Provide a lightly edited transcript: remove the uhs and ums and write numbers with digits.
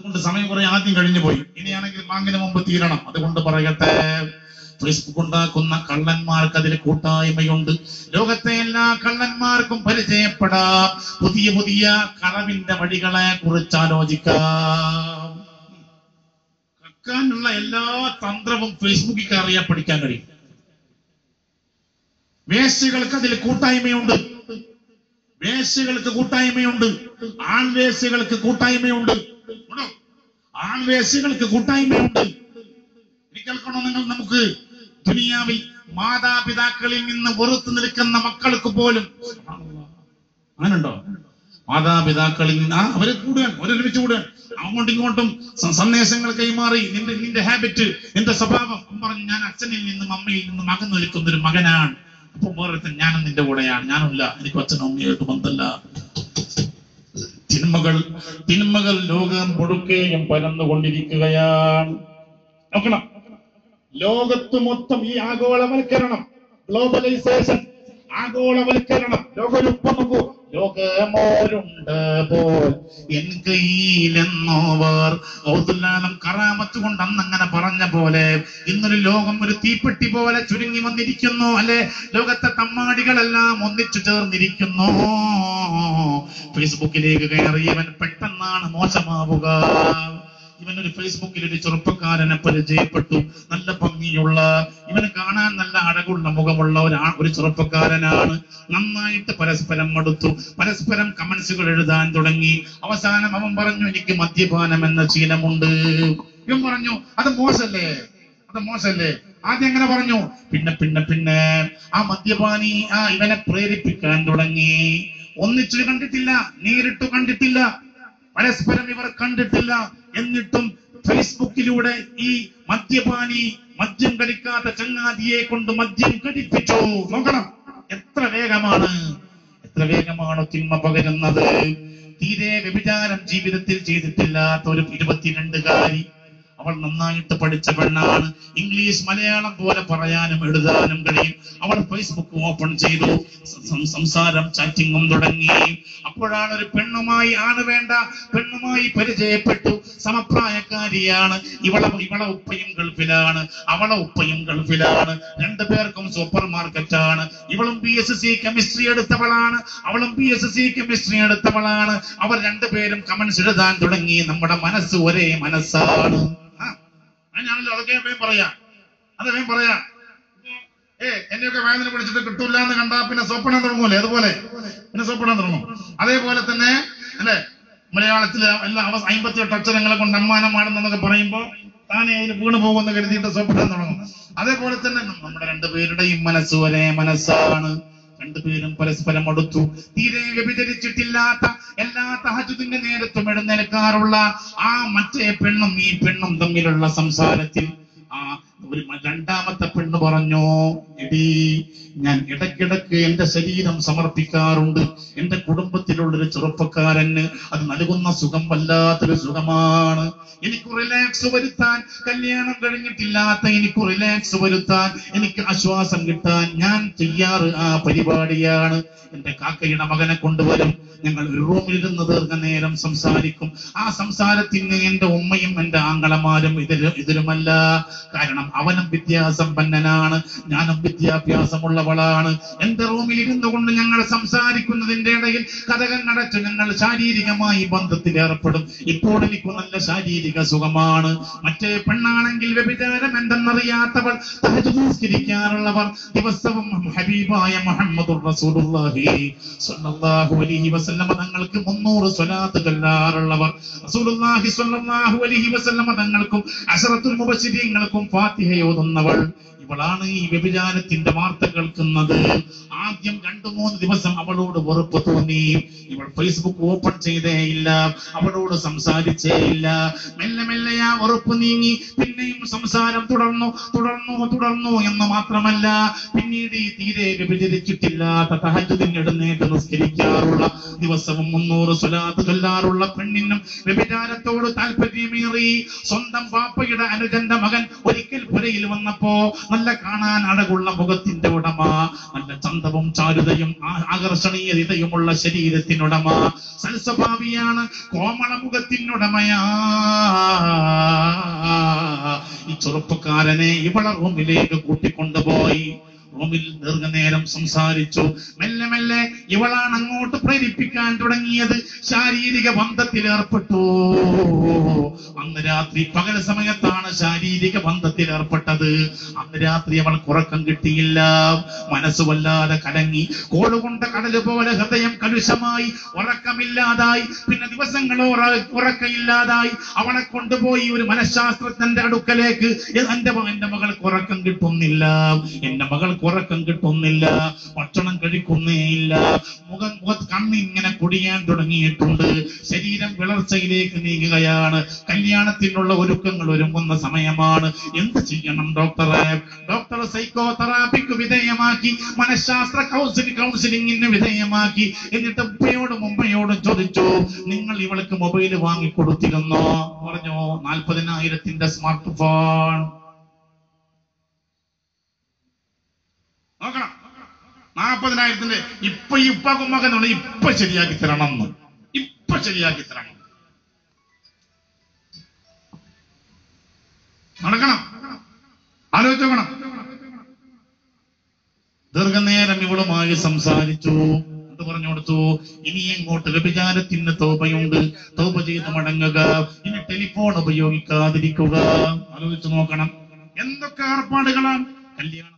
അതുകൊണ്ട് സമയം കുറെ ആദ്യം കഴിഞ്ഞു പോയി. ഇനിയാണെങ്കിൽ ബാങ്കിന് മുമ്പ് തീരണം. അതുകൊണ്ട് പറയട്ടെ, ഫേസ്ബുക്ക് ഉണ്ടാക്കുന്ന കള്ളന്മാർക്ക് അതിൽ കൂട്ടായ്മയുണ്ട്. ലോകത്തെ എല്ലാ കള്ളന്മാർക്കും പരിചയപ്പെടാം. പുതിയ പുതിയ കളവിന്റെ വഴികളെ കുറിച്ച് ആലോചിക്കാം. കക്കാനുള്ള എല്ലാ തന്ത്രവും ഫേസ്ബുക്കിൽ അറിയാൻ പഠിക്കാൻ കഴിയും. വേശ്യകൾക്ക് അതിൽ കൂട്ടായ്മയുണ്ട്. വേശ്യകൾക്ക് കൂട്ടായ്മയുണ്ട്. ആൺവേശ്യകൾക്ക് കൂട്ടായ്മയുണ്ട്. ആൺവേശ്യകൾക്ക് കൂട്ടായ്മയുണ്ട്. കേൾക്കണോ നിങ്ങൾ? നമുക്ക് ദുനിയാവിൽ മാതാപിതാക്കളിൽ നിന്ന് വെറുത്തു നിൽക്കുന്ന മക്കൾക്ക് പോലും അങ്ങനുണ്ടോ? മാതാപിതാക്കളിൽ നിന്ന് അവരെ കൂടുകയാണ്, ഒരുമിച്ച് കൂടുകയാണ്, അങ്ങോട്ടും ഇങ്ങോട്ടും സന്ദേശങ്ങൾ കൈമാറി. നിന്റെ ഹാബിറ്റ്, നിന്റെ സ്വഭാവം പറഞ്ഞു. ഞാൻ അച്ഛനിൽ നിന്നും അമ്മയിൽ നിന്നും അകന്നു നിൽക്കുന്ന ഒരു മകനാണ്. അപ്പൊ വേറെ ഞാനും നിന്റെ കൂടെയാണ്. ഞാനില്ല, എനിക്ക് അച്ഛനും അമ്മയായിട്ട് ബന്ധമല്ല. തിന്മകൾ ലോകം മുഴുക്കെയും പരന്നുകൊണ്ടിരിക്കുകയാണ്. നോക്കണം, ലോകത്ത് മൊത്തം ഈ ആഗോളവൽക്കരണം, ഗ്ലോബലൈസേഷൻ, ആഗോളവൽക്കരണം, ലോകരൂപം നോക്കൂ. ലോകമോരുണ്ട് പോൽ എൻ കയ്യിലെന്നോവർ ഔദുല്ലാലം കറാമത്ത് കൊണ്ട് അന്നങ്ങനെ പറഞ്ഞ പോലെ ഇന്നൊരു ലോകം ഒരു തീപ്പെട്ടി പോലെ ചുരുങ്ങി വന്നിരിക്കുന്നു. അല്ലെ, ലോകത്തെ തമ്മാടികളെല്ലാം ഒന്നിച്ചു ചേർന്നിരിക്കുന്നു. ഫേസ്ബുക്കിലേക്ക് കയറിയവൻ പെട്ടെന്നാണ് മോശമാവുക. ഇവനൊരു ഫേസ്ബുക്കിൽ ഒരു ചെറുപ്പക്കാരനെ പരിചയപ്പെട്ടു. നല്ല ഭംഗിയുള്ള, ഇവന് കാണാൻ നല്ല അഴകുള്ള മുഖമുള്ള ഒരു ചെറുപ്പക്കാരനാണ്. നന്നായിട്ട് പരസ്പരം മടുത്തു. പരസ്പരം കമന്റ്സുകൾ എഴുതാൻ തുടങ്ങി. അവസാനം അവൻ പറഞ്ഞു, എനിക്ക് മദ്യപാനം എന്ന ശീലമുണ്ട്. ഇവൻ പറഞ്ഞു, അത് മോശല്ലേ, അത് മോശല്ലേ. ആദ്യം എങ്ങനെ പറഞ്ഞു, പിന്നെ ആ മദ്യപാനി ഇവനെ പ്രേരിപ്പിക്കാൻ തുടങ്ങി. ഒന്നിച്ചു കണ്ടിട്ടില്ല, നേരിട്ടു കണ്ടിട്ടില്ല, പരസ്പരം ഇവർ കണ്ടിട്ടില്ല. എന്നിട്ടും ഫേസ്ബുക്കിലൂടെ ഈ മദ്യപാനി മദ്യം കഴിക്കാത്ത ചങ്ങാതിയെ കൊണ്ട് മദ്യം കഴിപ്പിച്ചു. നോക്കണം, എത്ര വേഗമാണ് തിന്മ പകരുന്നത്. തീരെ വ്യഭിചാരം ജീവിതത്തിൽ ചെയ്തിട്ടില്ലാത്ത ഒരു 22കാരി, അവൾ നന്നായിട്ട് പഠിച്ച പെണ്ണാണ്. ഇംഗ്ലീഷ് മലയാളം പോലെ പറയാനും എഴുതാനും കഴിയും. അവൾ ഫേസ്ബുക്ക് ഓപ്പൺ ചെയ്തു. സംസാരം, ചാറ്റിങ്ങും തുടങ്ങി. അപ്പോഴാണ് ഒരു പെണ്ണുമായി, പെണ്ണുമായി പരിചയപ്പെട്ടു. സമപ്രായക്കാരിയാണ്. ഇവളെ ഉപ്പയും ഗൾഫിലാണ്, അവളെ ഉപ്പയും ഗൾഫിലാണ്. രണ്ടുപേർക്കും സൂപ്പർ മാർക്കറ്റാണ്. ഇവളും BSc കെമിസ്ട്രി എടുത്തവളാണ്, അവളും BSc കെമിസ്ട്രി എടുത്തവളാണ്. അവർ രണ്ടുപേരും കമന്റ്സ് എഴുതാൻ തുടങ്ങി. നമ്മുടെ മനസ്സ് ഒരേ മനസ്സാണ്. ഞാനല്ലോ അതൊക്കെ വേഗം പറയാ. എന്നെയൊക്കെ വേദന പിടിച്ചിട്ട് കിട്ടൂല എന്ന് കണ്ടാ പിന്നെ സോപ്പിടാൻ തുടങ്ങൂലേ? അതുപോലെ പിന്നെ സോപ്പിടാൻ തുടങ്ങും. അതേപോലെ തന്നെ അല്ലെ, മലയാളത്തില് എല്ലാ 58 അക്ഷരങ്ങളെ കൊണ്ട് അമ്മാനമാണെന്നൊക്കെ പറയുമ്പോ താനെ അതിൽ വീണ് പോകുമെന്ന് കരുതിയിട്ട് സോപ്പിടാൻ തുടങ്ങും. അതേപോലെ തന്നെ നമ്മുടെ രണ്ടുപേരുടെയും മനസ്സ് ഒരേ മനസ്സാണ്. രണ്ടുപേരും പരസ്പരം അടുത്തു. തീരെ വ്യഭിചരിച്ചിട്ടില്ലാത്ത, എല്ലാ തഹജ്ജുദിന്റെ നേരത്തും എഴുന്നേൽക്കാറുള്ള ആ മറ്റേ പെണ്ണും ഈ പെണ്ണും തമ്മിലുള്ള സംസാരത്തിൽ ഒരു രണ്ടാമത്തെ പെണ്ണ് പറഞ്ഞു, എടീ, ഞാൻ ഇടയ്ക്കിടയ്ക്ക് എന്റെ ശരീരം സമർപ്പിക്കാറുണ്ട് എന്റെ കുടുംബത്തിലുള്ളൊരു ചെറുപ്പക്കാരന്. അത് നൽകുന്ന സുഖം വല്ലാത്തൊരു സുഖമാണ്. എനിക്ക് റിലാക്സ് വരുത്താൻ, കല്യാണം കഴിഞ്ഞിട്ടില്ലാത്ത എനിക്ക് റിലാക്സ് വരുത്താൻ, എനിക്ക് ആശ്വാസം കിട്ടാൻ ഞാൻ ചെയ്യാറ് ആ പരിപാടിയാണ്. എന്റെ കാക്കയുടെ മകനെ കൊണ്ടുവരും. ഞങ്ങൾ ഒരു റൂമിലിരുന്ന് ദീർഘനേരം സംസാരിക്കും. ആ സംസാരത്തിന് എന്റെ ഉമ്മയും എന്റെ ആങ്ങളമാരും ഇതിലുമല്ല. കാരണം അവനും വിദ്യാസമ്പന്നനാണ്, ഞാനും വിദ്യാഭ്യാസമുള്ളവളാണ്. എന്റെ റൂമിൽ ഇരുന്നു കൊണ്ട് ഞങ്ങൾ സംസാരിക്കുന്നതിന്റെ ഇടയിൽ കതകങ്ങടച്ചു ഞങ്ങൾ ശാരീരികമായി ബന്ധത്തിൽ ഏർപ്പെടും. ഇപ്പോൾ എനിക്ക് നല്ല ശാരീരിക സുഖമാണ്. മറ്റേ പെണ്ണാണെങ്കിൽ വ്യഭിചാരം എന്തെന്നറിയാത്തവൾ, തഹജ്ജുദ് നിസ്കരിക്കാറുള്ളവർ, ദിവസവും ഹബീബായ മുഹമ്മദുർ റസൂലുള്ളാഹി സ്വല്ലല്ലാഹു അലൈഹി വസല്ലം തങ്ങൾക്ക് 300 സ്വലാത്ത് ചൊല്ലാറുള്ളവർ, റസൂലുള്ളാഹി സ്വല്ലല്ലാഹു അലൈഹി വസല്ലം തങ്ങൾക്കും അശറത്തുൽ മുബശ്ശിരീങ്ങൾക്കും ഫാത്തിഹ ഓതുന്നവൾ. ഇവളാണ് ഈ വ്യഭിചാരത്തിന്റെ വാർത്ത കേൾക്കുന്നത്. ആദ്യം 2-3 ദിവസം അവളോട് വെറുപ്പ് തോന്നി. ഇവൾ ഫേസ്ബുക്ക് ഓപ്പൺ ചെയ്തേയില്ല, അവളോട് സംസാരിച്ചേയില്ല. മെല്ലെ മെല്ലെ ആ വെറുപ്പ് നീങ്ങി. പിന്നെയും സംസാരം തുടർന്നു എന്ന് മാത്രമല്ല, പിന്നീട് ഈ തീരെ വ്യഭിചരിച്ചിട്ടില്ലാത്ത തഹജ്ജുദിന് എഴുന്നേറ്റ് നിസ്കരിക്കാറുള്ള, ദിവസവും 300 സ്വലാത്ത് ചൊല്ലാറുള്ള പെണ്ണിനും വ്യഭിചാരത്തോട് താല്പര്യമേറി. സ്വന്തം പാപ്പയുടെ അനുജന്റെ മകൻ ഒരിക്കൽ പുരയിൽ വന്നപ്പോ നല്ല കാണാൻ അഴകുള്ള മുഖത്തിന്റെ ഉടമ, നല്ല ചന്തവും ചാരുതയും ആകർഷണീയതയുമുള്ള ശരീരത്തിനുടമ, സൽസ്വഭാവിയാണ്, കോമള മുഖത്തിനുടമയാ. ഈ ചെറുപ്പക്കാരനെ ഇവളെ റൂമിലേക്ക് കൂട്ടിക്കൊണ്ടുപോയി. റൂമിൽ ദീർഘനേരം സംസാരിച്ചു. മെല്ലെ മെല്ലെ ഇവളാണ് അങ്ങോട്ട് പ്രേരിപ്പിക്കാൻ തുടങ്ങിയത്. ശാരീരിക ബന്ധത്തിൽ ഏർപ്പെട്ടു. അന്ന് രാത്രി പകൽ സമയത്താണ് ശാരീരിക ബന്ധത്തിൽ ഏർപ്പെട്ടത്. അന്ന് രാത്രി അവൾക്ക് ഉറക്കം കിട്ടിയില്ല. മനസ്സ് വല്ലാതെ കലങ്ങി. കോളുകൊണ്ട കടല് പോലെ ഹൃദയം കലുഷമായി. ഉറക്കമില്ലാതായി. പിന്നെ ദിവസങ്ങളോ ഉറക്കമില്ലാതായി. അവളെ കൊണ്ടുപോയി ഒരു മനഃശാസ്ത്രജ്ഞന്റെ അടുക്കലേക്ക്. എന്റെ മകൾക്ക് ഉറക്കം കിട്ടുന്നില്ല, എന്റെ മകൾക്ക് ഉറക്കം കിട്ടുന്നില്ല, ഭക്ഷണം കഴിക്കുന്നേയില്ല, കണ്ണിങ്ങനെ കുടിയാൻ തുടങ്ങിയിട്ടുണ്ട്, ശരീരം വിളർച്ചയിലേക്ക് നീങ്ങുകയാണ്, കല്യാണത്തിനുള്ള ഒരുക്കങ്ങൾ ഒരുങ്ങുന്ന സമയമാണ്. എന്ത് ചെയ്യണം ഡോക്ടറെ? ഡോക്ടർ സൈക്കോ തെറാപ്പിക്ക് വിധേയമാക്കി, മനഃശാസ്ത്ര കൗൺസിലിംഗിന് വിധേയമാക്കി. എന്നിട്ട് ഉപ്പയോടും ഉമ്മയോടും ചോദിച്ചു, നിങ്ങൾ ഇവൾക്ക് മൊബൈൽ വാങ്ങിക്കൊടുത്തിരുന്നോ? പറഞ്ഞു, 40,000 സ്മാർട്ട് ഫോൺ. നോക്കണം, 40,000 ഇപ്പൊ ഈ ഉപ്പാക്കും മകനുള്ള ഇപ്പൊ ശരിയാക്കി തരണം, ഇപ്പൊ ശരിയാക്കി തരണം. നടക്കണം, ആലോചിച്ച് നോക്കണം. ദീർഘനേരം ഇവളുമായി സംസാരിച്ചു. എന്ത് പറഞ്ഞു കൊടുത്തു? ഇനി എങ്ങോട്ട് വ്യഭിചാരത്തിന് തൗബയുണ്ട്, തൗബ ചെയ്ത് മടങ്ങുക, ഇനി ടെലിഫോൺ ഉപയോഗിക്കാതിരിക്കുക. ആലോചിച്ച് നോക്കണം, എന്തൊക്കെ ഏർപ്പാടുകളാണ്. കല്യാണം